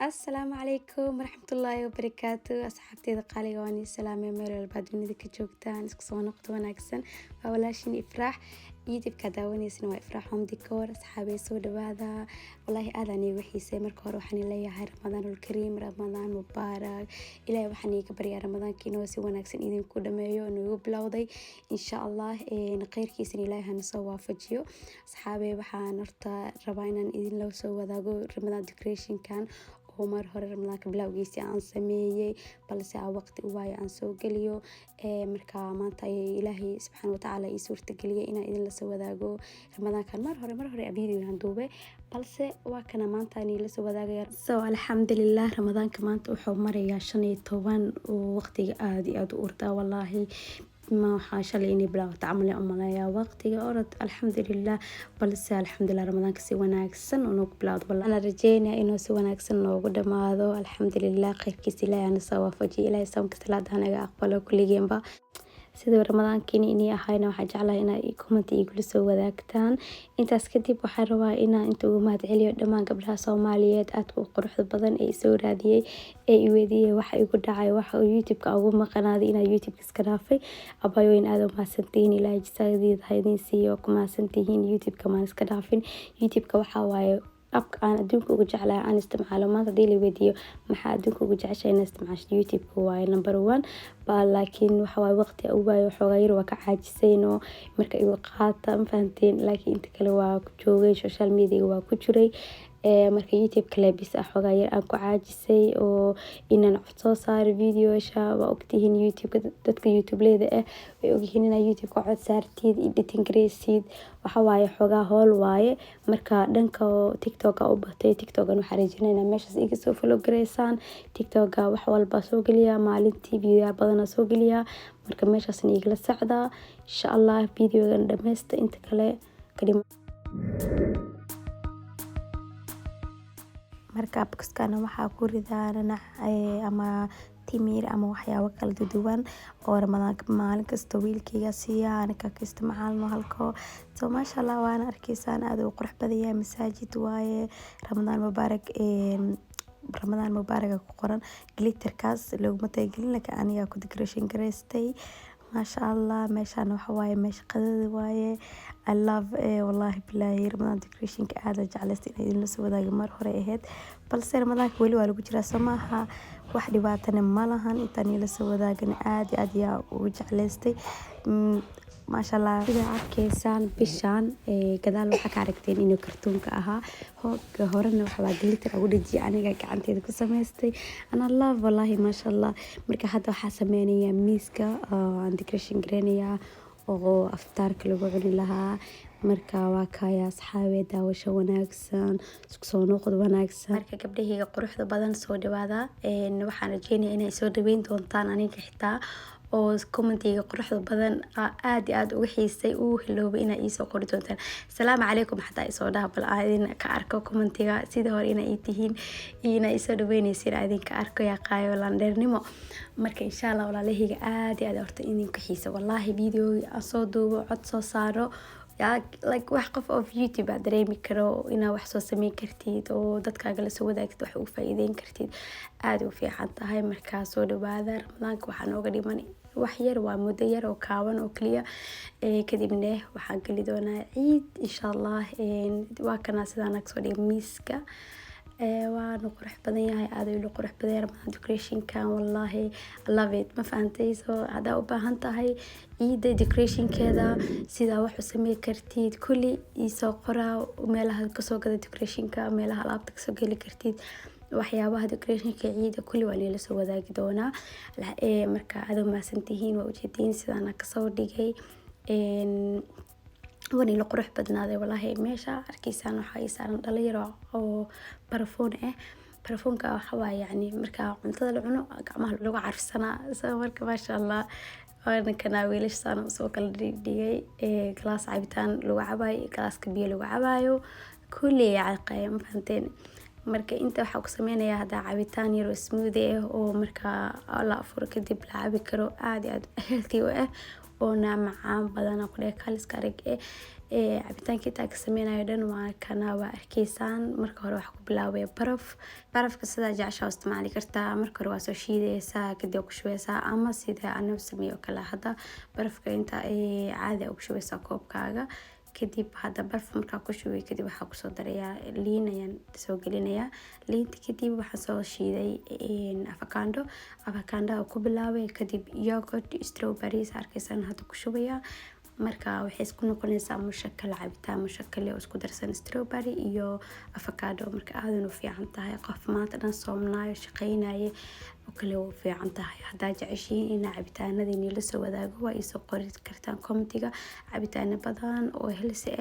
السلام عليكم ورحمة الله وبركاته أصحابتي قالي واني سلامة ميل والبعد من ذيك جوجتان اسكسو نقطة وناكسن فولاشين إفراح يوتيوب كداوني سنوا إفراحهم ديكور أصحابي سود هذا والله آذاني وحي سمر كور وحني لي هاي رمضان الكريم رمضان مبارك إلى وحني كبريا رمضان كينو سوى ناكسن إذن كل مايو إنه يبلغضي إن شاء الله نقير كيسن إلهي هنسوا فجيو أصحابي وحان نرتا ربعنا إذن لو سوى ذاقو رمضان ديكوريشن كان mar hore ramadaanka bilowgiisii aan sameeyay balse waqti u waayay aan soo galiyo marka maanta ay ilaahay subxaanahu wa ta'aala ii suurta galiyay inaan idin la soo wadaago ramadaankan mar hore video aan duubay balse waa kana maanta aan la soo wadaagaya alxamdulillah ramadaanka maanta wuxuu marayaa 15 oo waqtiga aad u urdaa wallahi ما حاشلي إني بلا تعمل أملايا وقتي أرد الحمد لله بلس الحمد لله رمضان كسي وناكسن ونوك بلاد والله أنا رجينا إنه سوى ناكسن وقدم هذا الحمد لله خير كيسي لا يعني سوا فجي لا يسوون كسلاد هنا أقبله كل جنبه sidoo ramadaankiina inay ahayna waxa jeclahay inay comment igu soo wadaagtaan intaas kadib waxa rabaa inaan inta ugu mahad celiyo dhamaan gabdhaha Soomaaliyeed aad ku quruxda badan ee soo raadiyay ee i weydiyay waxa igu dhacay waxa YouTube-ka ugu maqanaaday inaan YouTube iska dhaafay abayoyn aad u mahadsantiin ilaahay jisaadeed haydin siiyo ku mahadsantiin YouTube-ka ma iska dhaafin YouTube-ka waxa waaye abka aan adduunka ugu jeclahay aan isticmaalo maanta hadii la weydiiyo maxaa adduunka ugu jeceshahay in isticmaasho YouTube-ka waa number 1 laakiin waxa way waqti u waayo xogaa yar waa ka caajisayno marka igu qaata ma fahanteen laakiin inta kale waa ku joogay social media waa ku jiray marka YouTube kale bis xogaa yar aan ku caajisay oo inaan soo saaro video-sha waa ogtihiin YouTube dadka YouTube leeda way ogyihiin in YouTube ka cod saartid editing graysid waxa waaye xogaa hool waaye marka dhanka TikTok u batay TikTok waxa rajaynaynaa meeshaas iga soo follow gareysaan TikTok wax walba soo galiya maalintii video badan soo galiya marka meeshaas igala socda insha Allah video-gan dhameesta inta kale kadib marka abkaskana waxa ku ridaana ama timir ama waxyaabo kala duwan oo ramadaanka maalin kasta wiilkayga siiyaan ka isticmaalno halko soo ma sha Allah waan arkaysaan aad u qurux badan yahay masaajid waaye ramadaan mubaarak ku qoran glitterkaas loogu talagalay laakiin aniga ku decoration gareystay ما شاء الله meeshaan waxa waaye meesha qadada waaye I love wallahi billahi ramadan decoration ka aad jeclaystay in la soo wadaago mar hore ahayd balse ramadaanka wali waa lagu jiraa samaha wax dhibaatana ma lahan intaan la soo wadaagana aad yaa u jeclaystay ما شاء الله إذا عكسان بشان كذا لو حكى عرفتين إنه كرتون كأها هو هورنا وحبا قلت أقول جي أنا جاك عندي ذكر سمستي أنا الله والله ما شاء الله مركا حدا حسمانية ميسكا عندي كريشن جرينيا oo aftaarka lagu cuni lahaa marka waa kaya asxaabe daawasho wanaagsan isku soo noqod wanaagsan marka gabdhahiga quruxda badan soo dhawaada waxaan rajeynayaa inay soo dhaweyn doontaan aniga xitaa oo commentiga quruxda badan aad ugu xiisay uu helowba inay ii soo qori doontaan salaam calaykum xataa isoo dhaha bal aadin ka arko commentiga sida hore inay tihiin inay soo dhaweynaysiin aadin ka arko yaa qaayo landernimo marka insha Allah walaalahiga aad horta idin ku xiisa wallahi video soo duubo cod soo saaro like wax qof of YouTube aad dareemi karo inaa wax soo sameyn kartid oo dadkaaga la soo wadaagtid wax u faa'iideyn kartid aad u fiican tahay marka soo dhawaada ramadaanka waxaan uga dhiman wax yar waa muddo yar oo kaaban oo kaliya kadibna waxaan gali doonaa ciid insha Allah waa kana sidaan soo dhigay miiska waana qurux badan yahay aad ayuu qurux badan yahay ramadan decoration kan wallahi I love it ma fahantayso hada u baahan tahay ciida decoration keeda sida wax u sameey kartid kulli isoo qoraa meelaha ka soo gada decoration ka meelaha alaabta ka soo gali kartid waxyaabaha decoration ka ciida kulli waa la soo wadaagi doonaa marka aad ma santihiin waa ujeedin sidaan ka soo dhigay wani la qurux badnaaday wallahi meesha arkiisaan waxa ay saaran dhalinyaro oo barafoonka waxa waa yani marka cuntada la cuno gacmaha lagu carfsanaa soo marka ma sha Allah waana kana wiilashaan soo kala dhigay glass cabitaan lagu cabayo glass biyo lagu cabayo kulli yaqaan ma fahanteen marka inta waxa ku sameeynaya hada cabitaan yar oo smoothie oo marka la afuro kadib la cabi karo aad healthy oona macaan badan ku dhahay kaliska arag cabitaanka inta ka sameeyay dhan waa kana waa arkaysaan marka hore waxa ku bilaabay barafka sida jacasha isticmaali kartaa marka hore waa soo shiidaysaa kadib ku shubeysaa ama sida aan sameeyo kala hada barafka inta caadi u shubeysaa koobkaaga kadib hada baraf marka ku shubay kadib waxa ku soo darayaa liin ayaan soo gelinayaa liinta kadib waxa soo shiiday avocado ku bilaabay kadib yogurt strawberries arkaysan hada ku shubaya marka waxay isku noqonaysaa mushakal cabitaan mushakal oo isku darsan strawberry iyo avocado marka aad u fiican tahay qof maanta dhan soomnaayo shaqeynaayo oo kale oo fiican tahay hadaa jeceshiin in cabitaanadii la soo wadaago waa isoo qori kartaan commentiga cabitaano badan oo healthy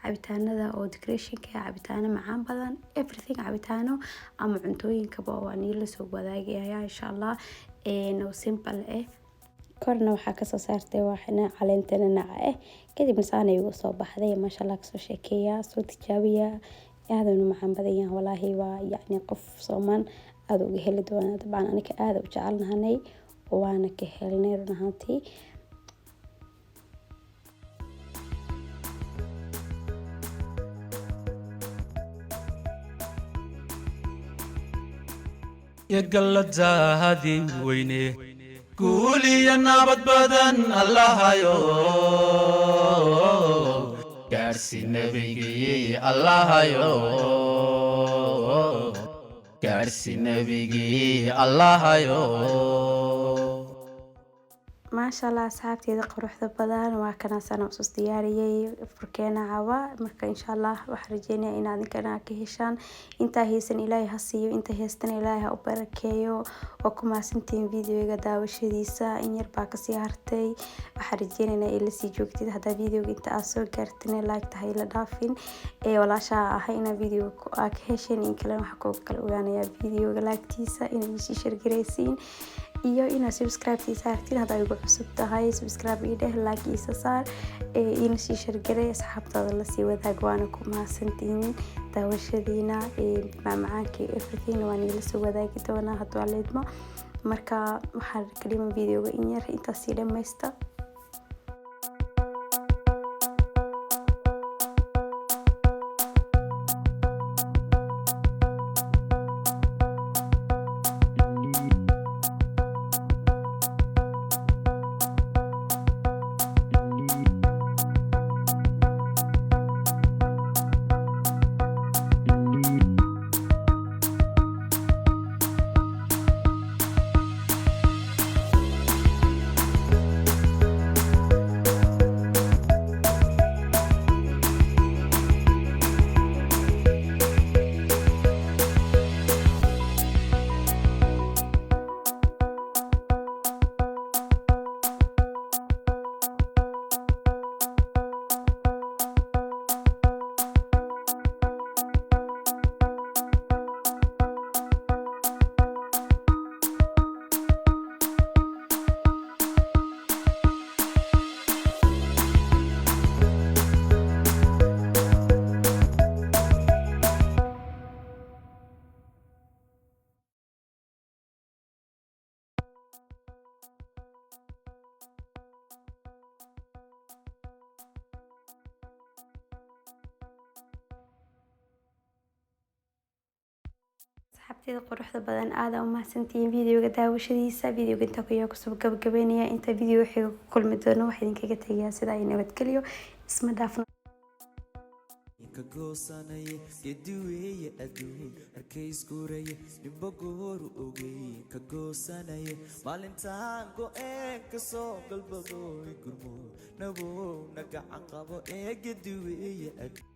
cabitaanada oo decorationka cabitaano macaan badan everything cabitaano ama cuntooyinka waa la soo wadaagaya insha Allah no simple korna waxa ka soo saartay waxna caleentana naca kadib misaanay ugu soo baxday masha Allah soo sheekeeya soo tijaabiya aadana macaan badan wallahi waa yaani qof Soomaan aad uga heli doona dabcan aniga aad u jecelnahay waana ka helnay runtii يقلدها ويني قولي يا نابت بدن الله يو كارسي نبيجي الله يو كارسي نبيجي الله يو ما شاء الله أصحابتي قروحة بدن وكنا سنة وصوص دياري فركينا عوا مركا إن شاء الله وحرجينا إن هذا كنا كهشان إنت هيسن إلهي هسيو إنت هيستن إلهي أبركيو وكما سنتين فيديو قدا وشديسا إن يرباك سيارتي وحرجينا إن إلي سيجوكتي هذا فيديو إنت أسو كارتني لايك تهي لدافين ولا شاء هينا فيديو كهشان إن كلام حكوك كالوغانا يا فيديو لايكتيسا إن يشي شرقريسين iyo ina subscribe saartiin hada ugu cusub tahay subscribe ideh like isa saar in si shirgare asxaabtada la sii wadaag waana ku maasantiin daawashadiina macmacaanka everything waan la soo wadaagi doonaa hadoo leedmo marka waxaan kaliya videoga in yar inta si dhamaysta xabtida quruxda badan aad u mahadsantiin videoga daawashadiisa videoga inta ku yahay kusoo gabagabeynaya inta video xiga ku kulmi doono waxa idinkaga tagayaa sida ay nabadgeliyo isma dhaafno كجوسانية يدوية أدون أركيز كورية نبغور أوجي كجوسانية مالنتان كو كسو قلبه يكرمو نبو نجع عقبه يدوية أدون